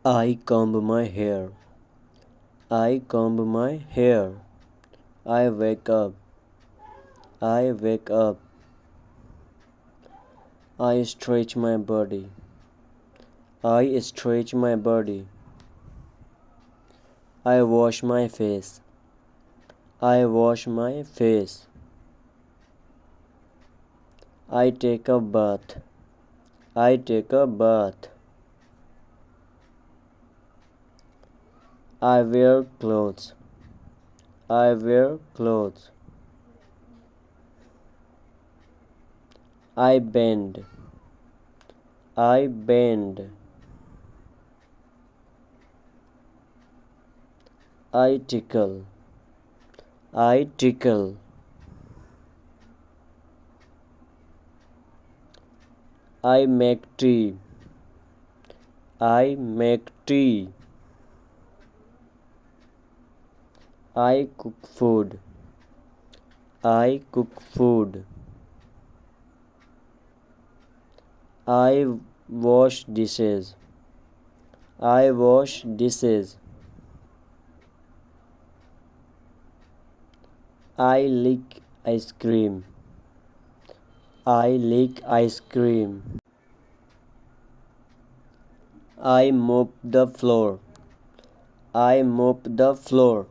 I comb my hair. I comb my hair. I wake up. I wake up. I stretch my body. I stretch my body. I wash my face. I wash my face. I take a bath. I take a bath. I wear clothes. I wear clothes. I bend. I bend. I tickle. I tickle. I make tea. I make tea. I cook food. I cook food. I wash dishes. I wash dishes. I lick ice cream. I lick ice cream. I mop the floor. I mop the floor.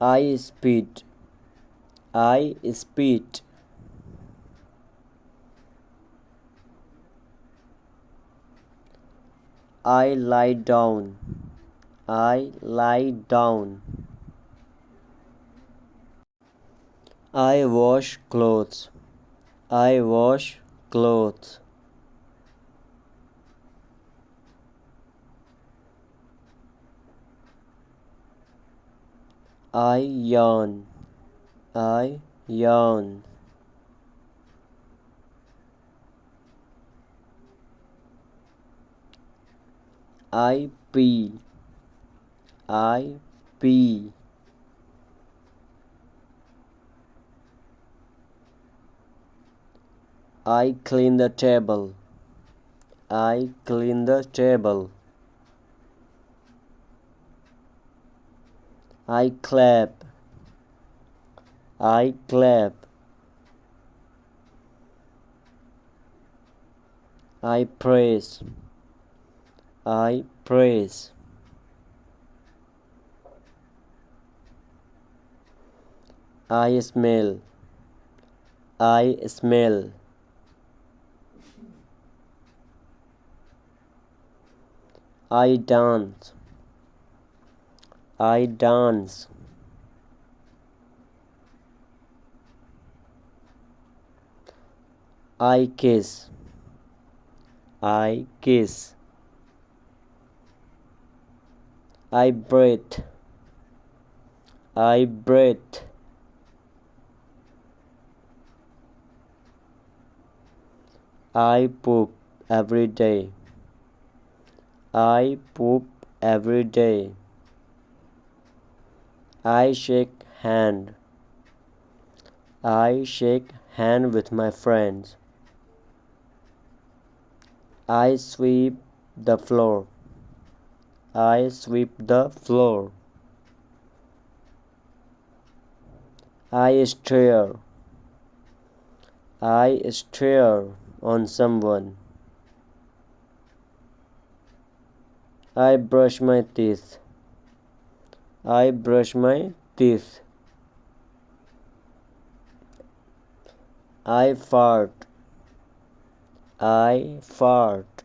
I spit. I spit. I lie down. I lie down. I wash clothes. I wash clothes. I yawn. I yawn. I pee. I pee. I clean the table. I clean the table. I clap. I clap. I praise. I praise. I smell. I smell. I dance. I dance. I kiss. I kiss. I breathe. I breathe. I poop every day. I poop every day. I shake hand. I shake hand with my friends. I sweep the floor. I sweep the floor. I stare. I stare on someone. I brush my teeth. I brush my teeth. I fart. I fart.